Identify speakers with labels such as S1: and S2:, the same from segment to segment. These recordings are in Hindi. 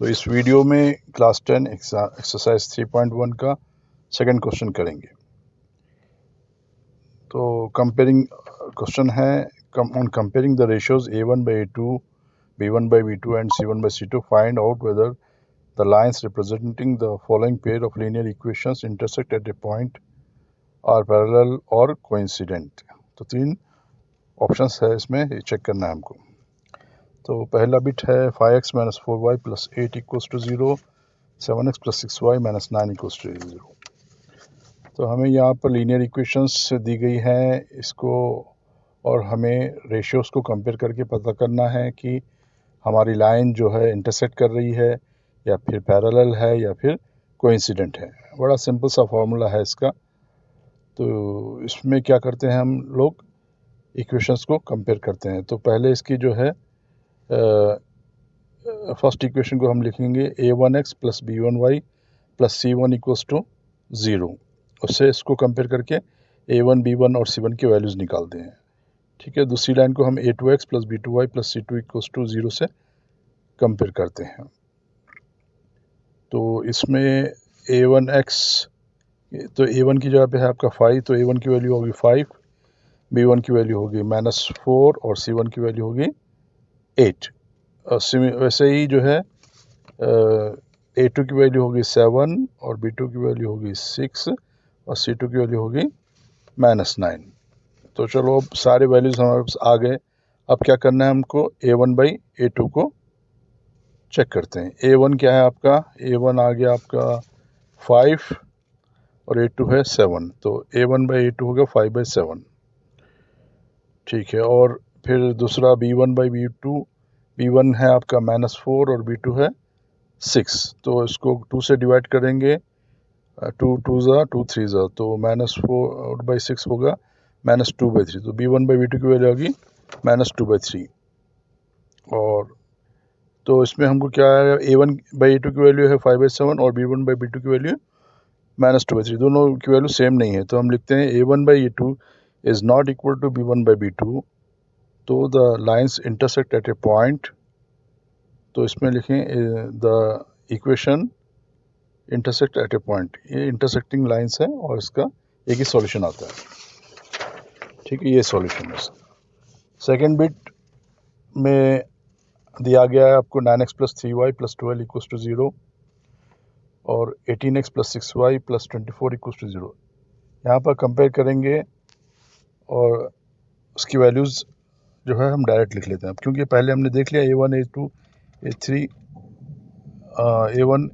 S1: तो इस वीडियो में क्लास 10 एक्सरसाइज 3.1 का सेकंड क्वेश्चन करेंगे। तो कंपेयरिंग क्वेश्चन है on comparing the ratios A1 by A2, B1 by B2 and C1 by C2, find out whether the lines representing the following pair of linear equations intersect at a point, are parallel or coincident। तो तीन ऑप्शंस है, इसमें चेक करना है हमको। तो पहला बिट है 5x minus 4y plus 8 equals to 0, 7x plus 6y minus 9 equals to 0। तो हमें यहाँ पर लीनियर इक्वेशंस दी गई हैं इसको, और हमें रेशियोज़ को कंपेयर करके पता करना है कि हमारी लाइन जो है इंटरसेक्ट कर रही है या फिर पैरेलल है या फिर कोइंसिडेंट है। बड़ा सिंपल सा फॉर्मूला है इसका। तो इसमें क्या करते हैं, हम लोग इक्वेशंस को कंपेयर करते हैं। तो पहले इसकी जो है फर्स्ट इक्वेशन को हम लिखेंगे a1x plus b1y plus c1 equals to 0। उससे इसको कंपेयर करके a1, b1 और c1 की वैल्यूज़ निकालते हैं। ठीक है, दूसरी लाइन को हम a2x plus b2y plus c2 equals to 0 से कंपेयर करते हैं। तो इसमें a1x, तो a1 की जगह पे है आपका 5, तो a1 की वैल्यू होगी 5, b1 की वैल्यू होगी -4 और c1 की वैल्यू होगी 8। वैसे ही जो है a2 की वैल्यू होगी 7 और b2 की वैल्यू होगी 6 और c2 की वैल्यू होगी -9। तो चलो, अब सारे वैल्यूज़ हमारे पास आ गए। अब क्या करना है हमको, a1 बाई a2 को चेक करते हैं। a1 क्या है आपका, a1 आ गया आपका 5 और a2 है 7, तो a1 बाई a2 होगा 5/7। ठीक है, और फिर दूसरा b1 बाई b2, b1 है आपका -4 और b2 है 6, तो इसको 2 से डिवाइड करेंगे, 2 2 ज़ा 2 3 ज़ा, तो -4/6 होगा -2/3। तो b1 बाई b2 की वैल्यू होगी -2/3। और तो इसमें हमको क्या है, a1 बाई a2 की वैल्यू है 5/7 और b1 बाई b2 की वैल्यू -2/3। दोनों की वैल्यू सेम नहीं है, तो हम लिखते हैं a1 by a2 is not equal to b1 by b2, तो the lines intersect at a point. तो इसमें लिखें the equation intersect at a point, ये इंटरसेक्टिंग लाइन्स है और इसका एक ही सॉल्यूशन आता है। ठीक है, ये सॉल्यूशन है। सेकेंड बिट में दिया गया है आपको 9x plus 3y plus 12 equals to 0 और 18x plus 6y plus 24 equals to 0। यहाँ पर कंपेयर करेंगे और उसकी वैल्यूज़ जो है हम डायरेक्ट लिख लेते हैं, क्योंकि पहले हमने देख लिया a1 a2 a3 a1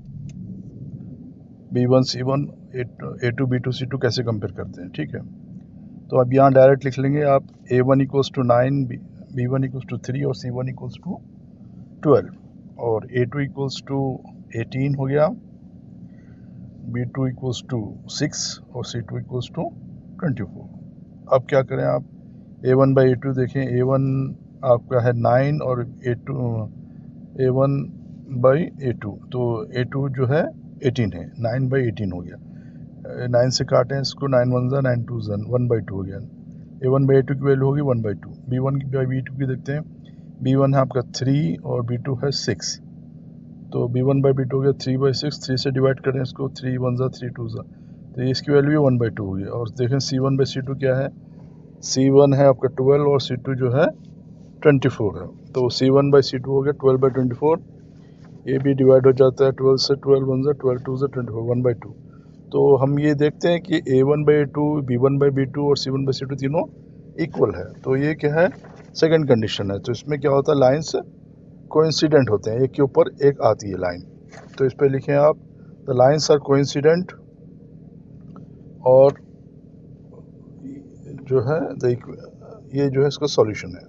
S1: b1 c1 a2 b2 c2 कैसे कंपेयर करते हैं। ठीक है, तो अब यहाँ डायरेक्ट लिख लेंगे आप a1 equals to 9, b1 equals to 3 और c1 इक्वल्स टू 12 और a2 इक्वल्स टू 18 हो गया, b2 इक्वल्स टू 6 और c2 इक्वल्स टू 24। अब क्या करें आप, a1 बाई a2 देखें, a1 आपका है 9 और a1 बाई a2, तो a2 जो है 18 है, 9 बाई 18 हो गया। 9 से काटें इसको, 9 1 ज़ा 9 2 ज़ा 1/2 हो गया। a1 बाई a2 की वैल्यू होगी 1/2। b1 की बाई b2 की देखते हैं, b1 है आपका 3 और b2 है 6, तो b1 बाई b2 हो गया 3/6। 3 से डिवाइड करें इसको, 3 1 ज़ा 3 2 ज़ा, तो इसकी वैल्यू भी 1/2 होगी। और देखें c1 बाई c2 क्या है, c1 है आपका 12 और c2 जो है 24 है, तो c1 बाई c2 हो गया 12/24। ये भी डिवाइड हो जाता है 12 से, 12 1 ज़ा 12 2 ज़ा 24, 1/2। तो हम ये देखते हैं कि a1 by a2, b1 by b2 और c1 बाई c2 तीनों इक्वल है, तो ये क्या है, सेकंड कंडीशन है। तो इसमें क्या होता है, लाइन्स कोइंसिडेंट होते हैं, एक के ऊपर एक आती है लाइन। तो इस पर लिखें आप, द लाइन्स आर कोइंसिडेंट, और जो है ये जो है इसका सॉल्यूशन है।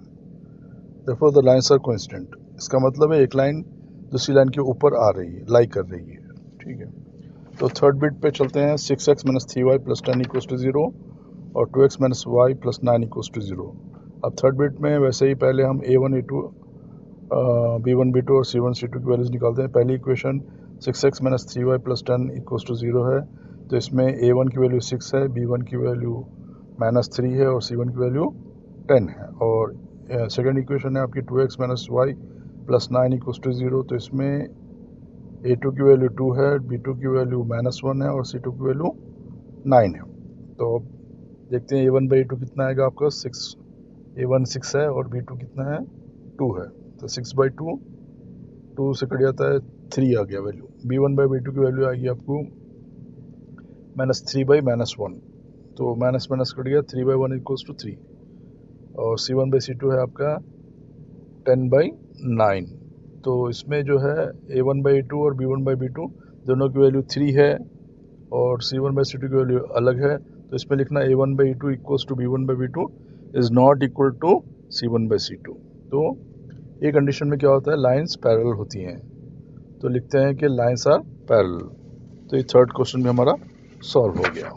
S1: Therefore the lines are coincident, इसका मतलब है एक लाइन दूसरी लाइन के ऊपर आ रही है, लाई कर रही है। ठीक है, तो थर्ड बिट पे चलते हैं। 6x minus 3y plus 10 equals to 0 और 2x minus Y plus 9 equals to 0। अब थर्ड बिट में वैसे ही पहले हम a1 a2 b1 b2 और c1 c2 की वैल्यूज निकालते हैं। पहली equation 6x minus 3y plus 10 equals to 0 है, तो इसमें a1 की वैल्यू 6 है, b1 की वैल्यू -3 है और c1 की वैल्यू 10 है। और सेकेंड इक्वेशन है आपकी 2x minus Y plus 9 equals to 0, तो इसमें A2 की वैल्यू 2 है, B2 की वैल्यू -1 है और C2 की वैल्यू 9 है। तो अब देखते हैं A1/A2 कितना आएगा आपका 6, A1 6 है और B2 कितना है 2 है। तो 6/2, 2 से कट जाता है 3 आ गया वैल्यू। B1/B2 की वैल्यू आएगी आपको -3/-1, तो माइनस माइनस कट गया, 3/1 = 3 और C1/C2 है आपका 10/9। तो इसमें जो है A1/A2 और B1/B2 दोनों की वैल्यू 3 है और C1/C2 की वैल्यू अलग है। तो इसमें लिखना A1/A2 = B1/B2 is not equal to C1/C2। तो ये कंडीशन में क्या होता है, लाइंस पैरेलल होती हैं। तो लिखते हैं कि लाइंस आर पैरेलल। तो ये थर्ड क्वेश्चन भी हमारा सॉल्व हो गया।